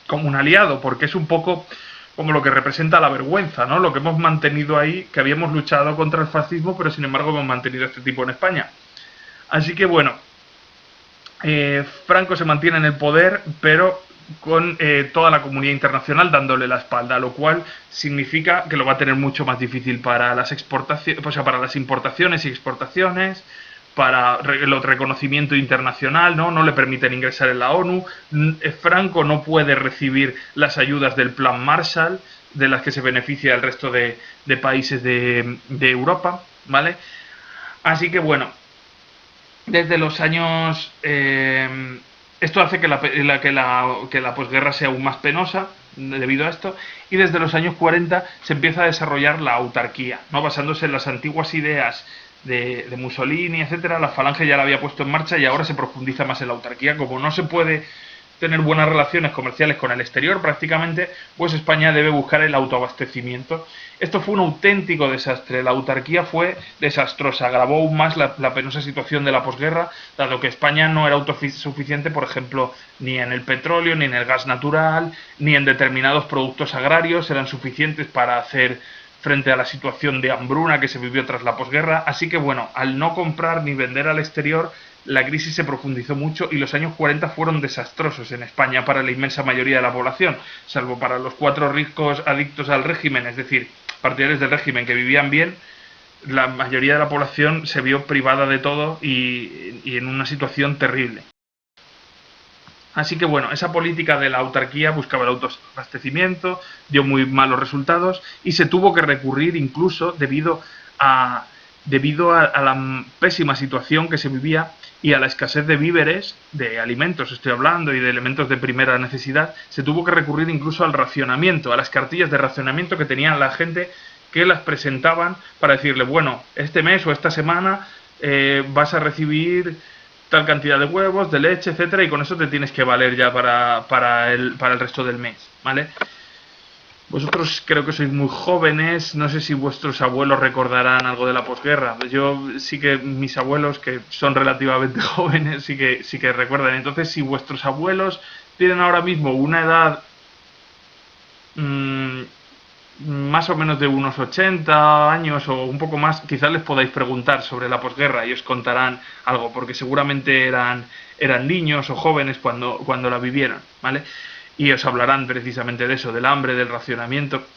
como un aliado, porque es un poco como lo que representa la vergüenza, ¿no? Lo que hemos mantenido ahí, que habíamos luchado contra el fascismo, pero sin embargo hemos mantenido este tipo en España. Así que bueno, Franco se mantiene en el poder, pero con toda la comunidad internacional dándole la espalda, lo cual significa que lo va a tener mucho más difícil para las exportaciones, o sea, para las importaciones y exportaciones, para el reconocimiento internacional, no le permiten ingresar en la ONU. Franco no puede recibir las ayudas del Plan Marshall, de las que se beneficia el resto de países de Europa, ¿vale? Así que bueno, desde los años esto hace que la posguerra sea aún más penosa debido a esto, y desde los años 40 se empieza a desarrollar la autarquía, ¿no? Basándose en las antiguas ideas de Mussolini, etcétera. La falange ya la había puesto en marcha y ahora se profundiza más en la autarquía. Como no se puede tener buenas relaciones comerciales con el exterior prácticamente, pues España debe buscar el autoabastecimiento. Esto fue un auténtico desastre, la autarquía fue desastrosa, agravó aún más la penosa situación de la posguerra, dado que España no era autosuficiente, por ejemplo, ni en el petróleo, ni en el gas natural, ni en determinados productos agrarios eran suficientes para hacer frente a la situación de hambruna que se vivió tras la posguerra. Así que bueno, al no comprar ni vender al exterior, la crisis se profundizó mucho y los años 40 fueron desastrosos en España para la inmensa mayoría de la población, salvo para los 4 ricos adictos al régimen, es decir, partidarios del régimen que vivían bien. La mayoría de la población se vio privada de todo y en una situación terrible. Así que bueno, esa política de la autarquía buscaba el autoabastecimiento, dio muy malos resultados y se tuvo que recurrir incluso debido a la pésima situación que se vivía y a la escasez de víveres, de alimentos estoy hablando, y de elementos de primera necesidad, se tuvo que recurrir incluso al racionamiento, a las cartillas de racionamiento que tenían la gente, que las presentaban para decirle, bueno, este mes o esta semana vas a recibir tal cantidad de huevos, de leche, etcétera, y con eso te tienes que valer ya para el resto del mes, ¿vale? Vosotros creo que sois muy jóvenes, no sé si vuestros abuelos recordarán algo de la posguerra. Yo sí que mis abuelos, que son relativamente jóvenes, sí que recuerdan. Entonces, si vuestros abuelos tienen ahora mismo una edad más o menos de unos 80 años o un poco más, quizás les podáis preguntar sobre la posguerra y os contarán algo, porque seguramente eran niños o jóvenes cuando la vivieron, ¿vale? Y os hablarán precisamente de eso, del hambre, del racionamiento.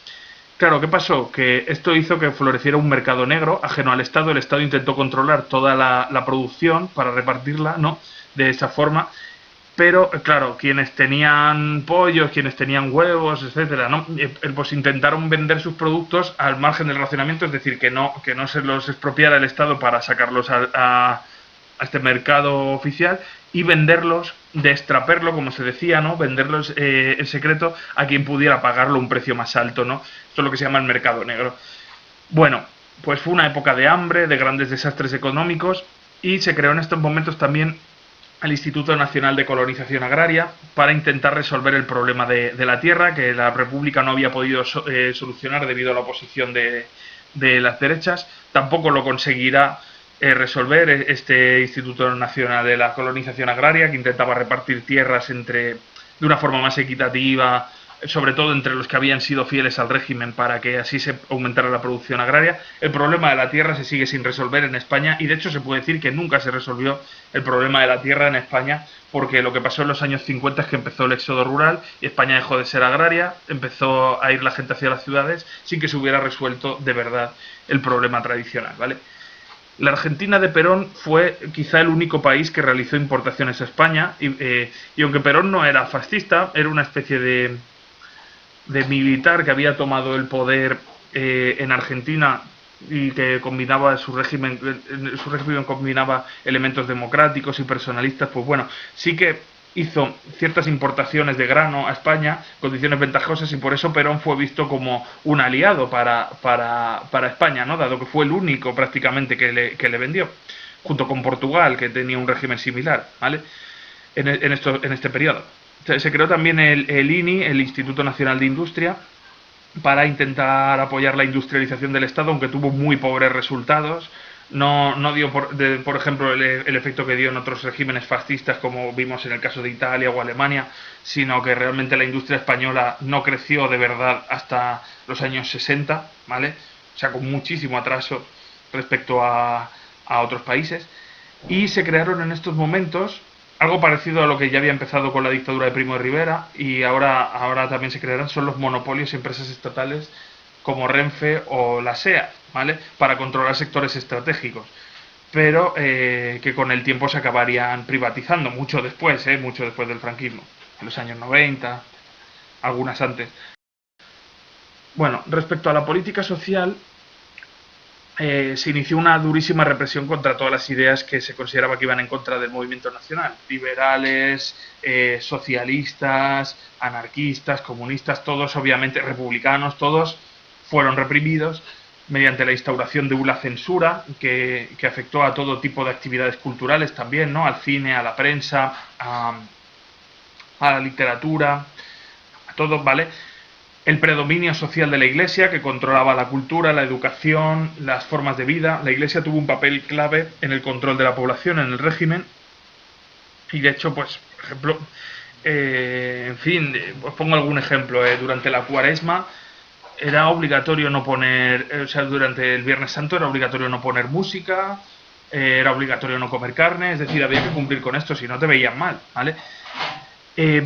Claro, ¿qué pasó? Que esto hizo que floreciera un mercado negro ajeno al Estado. El Estado intentó controlar toda la producción para repartirla, ¿no? De esa forma. Pero, claro, quienes tenían pollos, quienes tenían huevos, etcétera, ¿no? Pues intentaron vender sus productos al margen del racionamiento, es decir, que no se los expropiara el Estado para sacarlos a este mercado oficial y venderlos, destraperlo, como se decía, ¿no? Venderlos en secreto a quien pudiera pagarlo a un precio más alto, ¿no? Esto es lo que se llama el mercado negro. Bueno, pues fue una época de hambre, de grandes desastres económicos y se creó en estos momentos también el Instituto Nacional de Colonización Agraria para intentar resolver el problema de la tierra que la República no había podido solucionar debido a la oposición de las derechas. Tampoco lo conseguirá resolver este Instituto Nacional de la Colonización Agraria, que intentaba repartir tierras de una forma más equitativa, sobre todo entre los que habían sido fieles al régimen, para que así se aumentara la producción agraria. El problema de la tierra se sigue sin resolver en España y de hecho se puede decir que nunca se resolvió el problema de la tierra en España, porque lo que pasó en los años 50 es que empezó el éxodo rural y España dejó de ser agraria, empezó a ir la gente hacia las ciudades sin que se hubiera resuelto de verdad el problema tradicional, ¿vale? La Argentina de Perón fue quizá el único país que realizó importaciones a España y aunque Perón no era fascista, era una especie de militar que había tomado el poder en Argentina y que combinaba su régimen combinaba elementos democráticos y personalistas, pues bueno, sí que hizo ciertas importaciones de grano a España, condiciones ventajosas, y por eso Perón fue visto como un aliado para España, ¿no? Dado que fue el único prácticamente que le vendió, junto con Portugal, que tenía un régimen similar, ¿vale? En este periodo. Se creó también el INI, el Instituto Nacional de Industria, para intentar apoyar la industrialización del Estado, aunque tuvo muy pobres resultados. No dio, por ejemplo, el efecto que dio en otros regímenes fascistas, como vimos en el caso de Italia o Alemania, sino que realmente la industria española no creció de verdad hasta los años 60, ¿vale? O sea, con muchísimo atraso respecto a otros países. Y se crearon en estos momentos algo parecido a lo que ya había empezado con la dictadura de Primo de Rivera, y ahora también se crearán, son los monopolios y empresas estatales como Renfe o la SEA, ¿vale? Para controlar sectores estratégicos, pero que con el tiempo se acabarían privatizando, mucho después del franquismo, en los años 90, algunas antes. Bueno, respecto a la política social, se inició una durísima represión contra todas las ideas que se consideraba que iban en contra del movimiento nacional. Liberales, socialistas, anarquistas, comunistas, todos obviamente, republicanos, todos fueron reprimidos mediante la instauración de una censura que afectó a todo tipo de actividades culturales también, ¿no? Al cine, a la prensa, a la literatura, a todo, ¿vale? El predominio social de la Iglesia, que controlaba la cultura, la educación, las formas de vida. La Iglesia tuvo un papel clave en el control de la población, en el régimen. Y de hecho, pues, por ejemplo, en fin, os pongo algún ejemplo. Durante la Cuaresma era obligatorio no poner, o sea, durante el Viernes Santo era obligatorio no poner música, era obligatorio no comer carne, es decir, había que cumplir con esto, si no te veían mal, ¿vale? ¿Qué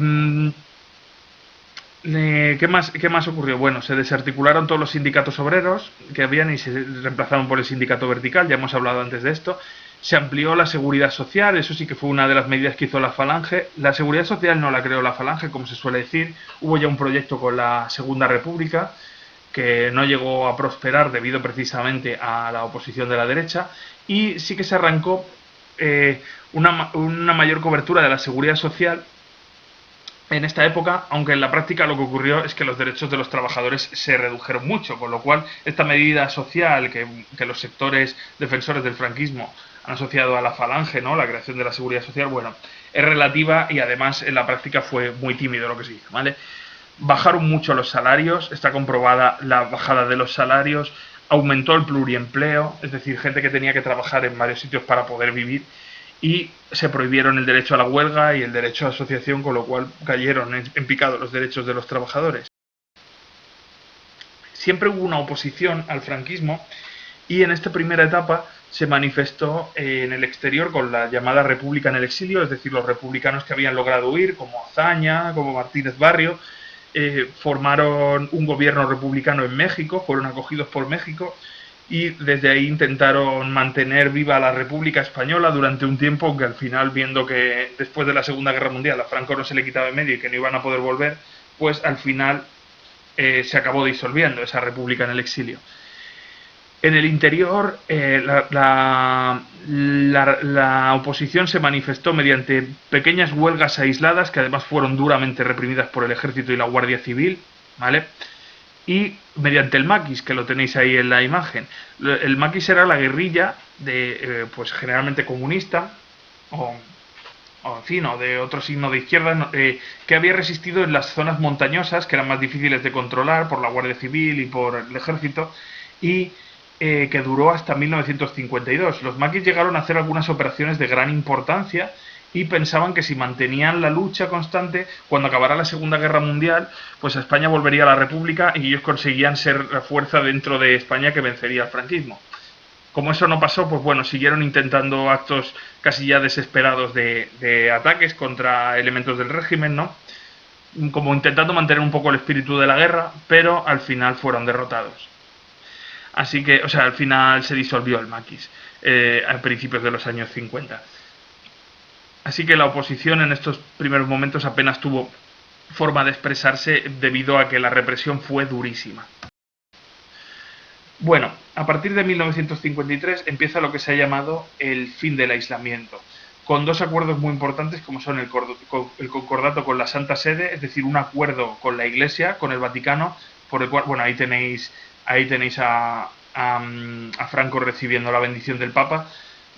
más ocurrió? Bueno, se desarticularon todos los sindicatos obreros que habían y se reemplazaron por el sindicato vertical, ya hemos hablado antes de esto. Se amplió la seguridad social, eso sí que fue una de las medidas que hizo la Falange. La seguridad social no la creó la Falange, como se suele decir. Hubo ya un proyecto con la Segunda República que no llegó a prosperar debido precisamente a la oposición de la derecha, y sí que se arrancó una mayor cobertura de la seguridad social en esta época, aunque en la práctica lo que ocurrió es que los derechos de los trabajadores se redujeron mucho, con lo cual esta medida social que los sectores defensores del franquismo han asociado a la Falange, ¿no? La creación de la seguridad social, bueno, es relativa y además en la práctica fue muy tímido lo que se hizo, ¿vale? Bajaron mucho los salarios, está comprobada la bajada de los salarios, aumentó el pluriempleo, es decir, gente que tenía que trabajar en varios sitios para poder vivir, y se prohibieron el derecho a la huelga y el derecho a asociación, con lo cual cayeron en picado los derechos de los trabajadores. Siempre hubo una oposición al franquismo y en esta primera etapa se manifestó en el exterior con la llamada República en el exilio, es decir, los republicanos que habían logrado huir, como Azaña, como Martínez Barrio, formaron un gobierno republicano en México, fueron acogidos por México y desde ahí intentaron mantener viva la República Española durante un tiempo, aunque al final, viendo que después de la Segunda Guerra Mundial a Franco no se le quitaba de medio y que no iban a poder volver, pues al final se acabó disolviendo esa república en el exilio. En el interior, la oposición se manifestó mediante pequeñas huelgas aisladas, que además fueron duramente reprimidas por el ejército y la Guardia Civil, ¿vale? Y mediante el maquis, que lo tenéis ahí en la imagen. El maquis era la guerrilla pues generalmente comunista, o en fin, o de otro signo de izquierda, que había resistido en las zonas montañosas, que eran más difíciles de controlar por la Guardia Civil y por el ejército, y que duró hasta 1952. Los maquis llegaron a hacer algunas operaciones de gran importancia y pensaban que si mantenían la lucha constante, cuando acabara la Segunda Guerra Mundial, pues a España volvería a la República y ellos conseguían ser la fuerza dentro de España que vencería al franquismo. Como eso no pasó, pues bueno, siguieron intentando actos casi ya desesperados de ataques contra elementos del régimen, ¿no? Como intentando mantener un poco el espíritu de la guerra, pero al final fueron derrotados. Así que, o sea, al final se disolvió el maquis a principios de los años 50. Así que la oposición en estos primeros momentos apenas tuvo forma de expresarse debido a que la represión fue durísima. Bueno, a partir de 1953 empieza lo que se ha llamado el fin del aislamiento, con dos acuerdos muy importantes como son el concordato con la Santa Sede, es decir, un acuerdo con la Iglesia, con el Vaticano, por el cual, bueno, ahí tenéis a Franco recibiendo la bendición del Papa,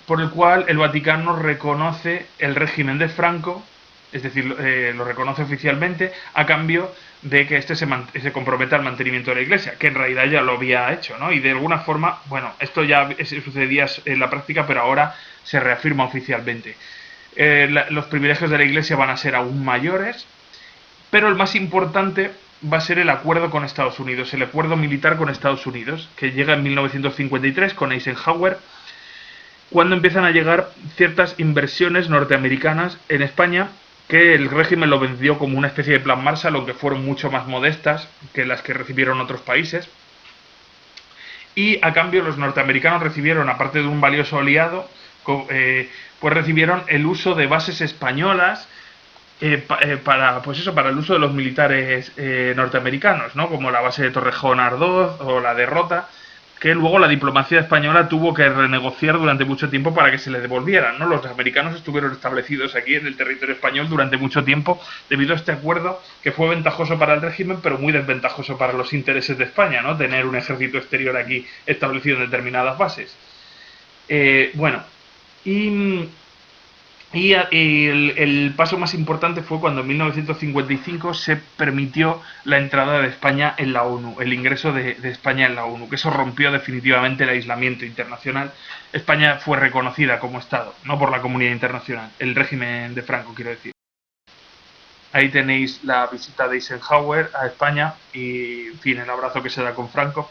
por el cual el Vaticano reconoce el régimen de Franco, es decir, lo reconoce oficialmente, a cambio de que éste se comprometa al mantenimiento de la Iglesia, que en realidad ya lo había hecho, ¿no? Y de alguna forma, bueno, esto ya sucedía en la práctica, pero ahora se reafirma oficialmente. Los privilegios de la Iglesia van a ser aún mayores, pero el más importante va a ser el acuerdo con Estados Unidos, el acuerdo militar con Estados Unidos, que llega en 1953 con Eisenhower, cuando empiezan a llegar ciertas inversiones norteamericanas en España, que el régimen lo vendió como una especie de plan Marshall, aunque fueron mucho más modestas que las que recibieron otros países. Y a cambio los norteamericanos recibieron, aparte de un valioso aliado, pues recibieron el uso de bases españolas para el uso de los militares norteamericanos, ¿no? Como la base de Torrejón Ardoz o la de Rota, que luego la diplomacia española tuvo que renegociar durante mucho tiempo para que se le devolvieran, ¿no? Los americanos estuvieron establecidos aquí en el territorio español durante mucho tiempo debido a este acuerdo, que fue ventajoso para el régimen pero muy desventajoso para los intereses de España, ¿no? Tener un ejército exterior aquí establecido en determinadas bases. Y el paso más importante fue cuando en 1955 se permitió la entrada de España en la ONU, el ingreso de España en la ONU, que eso rompió definitivamente el aislamiento internacional. España fue reconocida como Estado, no por la comunidad internacional, el régimen de Franco, quiero decir. Ahí tenéis la visita de Eisenhower a España y, en fin, el abrazo que se da con Franco.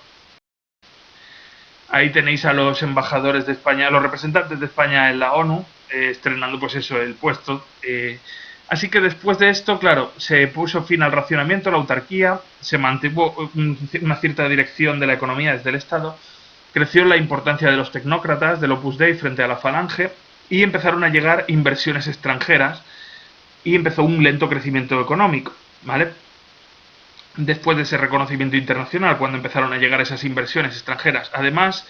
Ahí tenéis a los embajadores de España, los representantes de España en la ONU, estrenando pues eso, el puesto. Así que después de esto, claro, se puso fin al racionamiento, la autarquía, se mantuvo una cierta dirección de la economía desde el Estado, creció la importancia de los tecnócratas, del Opus Dei frente a la Falange, y empezaron a llegar inversiones extranjeras, y empezó un lento crecimiento económico, ¿vale? Después de ese reconocimiento internacional, cuando empezaron a llegar esas inversiones extranjeras. Además,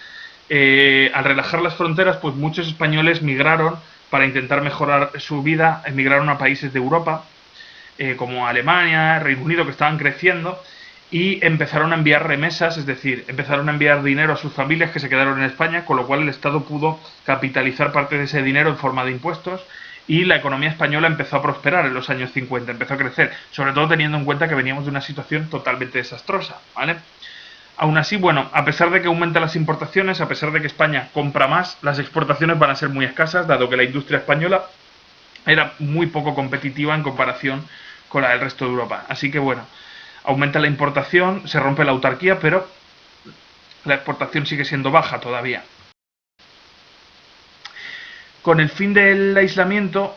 al relajar las fronteras, pues muchos españoles migraron para intentar mejorar su vida, emigraron a países de Europa, como Alemania, Reino Unido, que estaban creciendo, y empezaron a enviar remesas, es decir, empezaron a enviar dinero a sus familias que se quedaron en España, con lo cual el Estado pudo capitalizar parte de ese dinero en forma de impuestos, y la economía española empezó a prosperar en los años 50, empezó a crecer, sobre todo teniendo en cuenta que veníamos de una situación totalmente desastrosa, ¿vale? Aún así, bueno, a pesar de que aumentan las importaciones, a pesar de que España compra más, las exportaciones van a ser muy escasas, dado que la industria española era muy poco competitiva en comparación con la del resto de Europa. Así que, bueno, aumenta la importación, se rompe la autarquía, pero la exportación sigue siendo baja todavía. con el fin del aislamiento,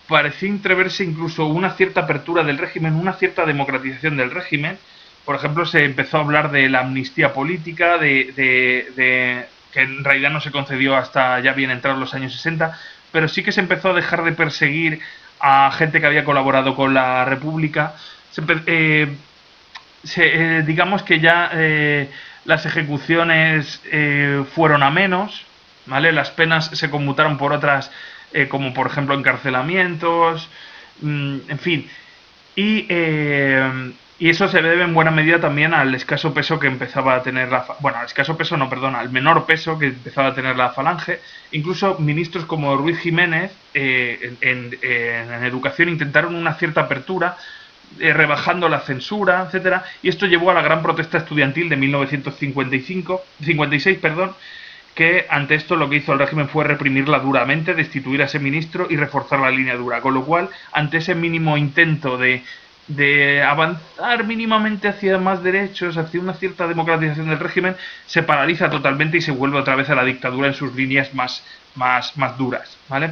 parecía entreverse incluso una cierta apertura del régimen, una cierta democratización del régimen. Por ejemplo, se empezó a hablar de la amnistía política, que en realidad no se concedió hasta ya bien entrados los años 60, pero sí que se empezó a dejar de perseguir a gente que había colaborado con la República. Digamos que ya las ejecuciones fueron a menos, ¿vale? Las penas se conmutaron por otras, como por ejemplo encarcelamientos, en fin. Y eso se debe en buena medida también al escaso peso que empezaba a tener bueno, al escaso peso no, perdón, al menor peso que empezaba a tener la Falange. Incluso ministros como Ruiz Jiménez en educación intentaron una cierta apertura, rebajando la censura, etcétera, y esto llevó a la gran protesta estudiantil de 1956, perdón, que ante esto lo que hizo el régimen fue reprimirla duramente, destituir a ese ministro y reforzar la línea dura, con lo cual, ante ese mínimo intento de avanzar mínimamente hacia más derechos, hacia una cierta democratización del régimen, se paraliza totalmente y se vuelve otra vez a la dictadura en sus líneas más duras, ¿vale?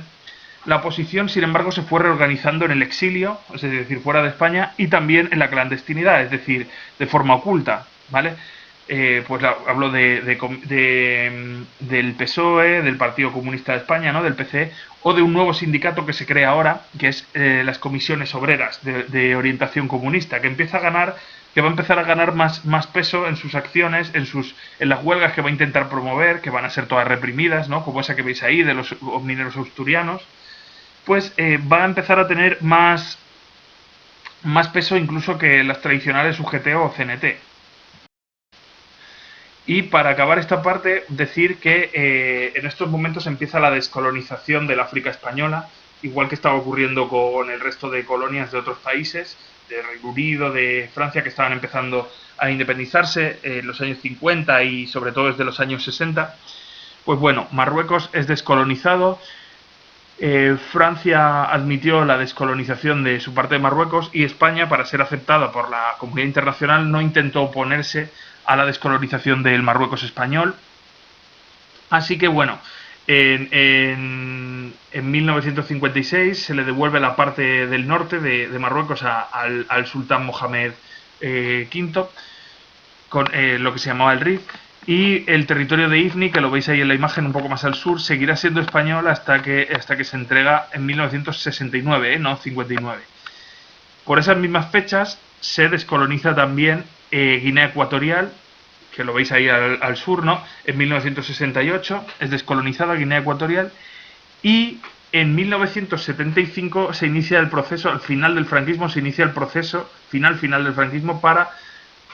La oposición, sin embargo, se fue reorganizando en el exilio, es decir, fuera de España, y también en la clandestinidad, es decir, de forma oculta, ¿vale? Pues hablo del PSOE, del Partido Comunista de España, ¿no? Del PC, o de un nuevo sindicato que se crea ahora, que es las comisiones obreras de orientación comunista, que empieza a ganar, que va a empezar a ganar más peso en sus acciones, en las huelgas que va a intentar promover, que van a ser todas reprimidas, ¿no? Como esa que veis ahí de los mineros asturianos. Pues va a empezar a tener más peso incluso que las tradicionales UGT o CNT. Y para acabar esta parte, decir que en estos momentos empieza la descolonización del África española, igual que estaba ocurriendo con el resto de colonias de otros países, de Reino Unido, de Francia, que estaban empezando a independizarse en los años 50 y sobre todo desde los años 60. Pues bueno, Marruecos es descolonizado. Francia admitió la descolonización de su parte de Marruecos y España, para ser aceptada por la comunidad internacional, no intentó oponerse a la descolonización del Marruecos español. Así que bueno, en 1956 se le devuelve la parte del norte de Marruecos al sultán Mohamed V, con lo que se llamaba el Rif. Y el territorio de Ifni, que lo veis ahí en la imagen un poco más al sur, seguirá siendo español hasta que se entrega en 1969, no 59. Por esas mismas fechas se descoloniza también Guinea Ecuatorial, que lo veis ahí al sur, ¿no? En 1968 es descolonizada Guinea Ecuatorial y en 1975 se inicia el proceso, al final del franquismo se inicia el proceso, final del franquismo, para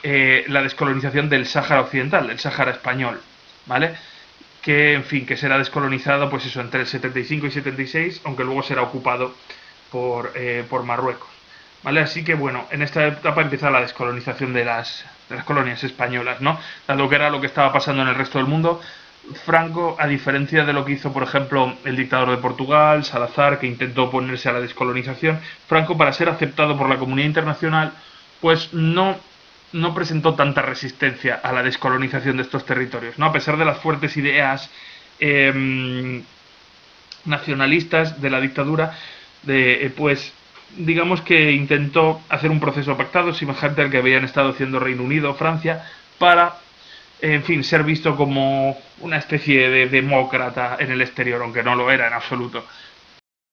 la descolonización del Sáhara Occidental, del Sáhara español, ¿vale? Que, en fin, que será descolonizado, pues eso, entre el 75 y 76, aunque luego será ocupado por Marruecos, ¿vale? Así que, bueno, en esta etapa empieza la descolonización de las colonias españolas, ¿no? Dado que era lo que estaba pasando en el resto del mundo. Franco, a diferencia de lo que hizo, por ejemplo, el dictador de Portugal, Salazar, que intentó oponerse a la descolonización, Franco, para ser aceptado por la comunidad internacional, pues no presentó tanta resistencia a la descolonización de estos territorios, ¿no? A pesar de las fuertes ideas nacionalistas de la dictadura, pues digamos que intentó hacer un proceso pactado semejante al que habían estado haciendo Reino Unido o Francia para, en fin, ser visto como una especie de demócrata en el exterior, aunque no lo era en absoluto.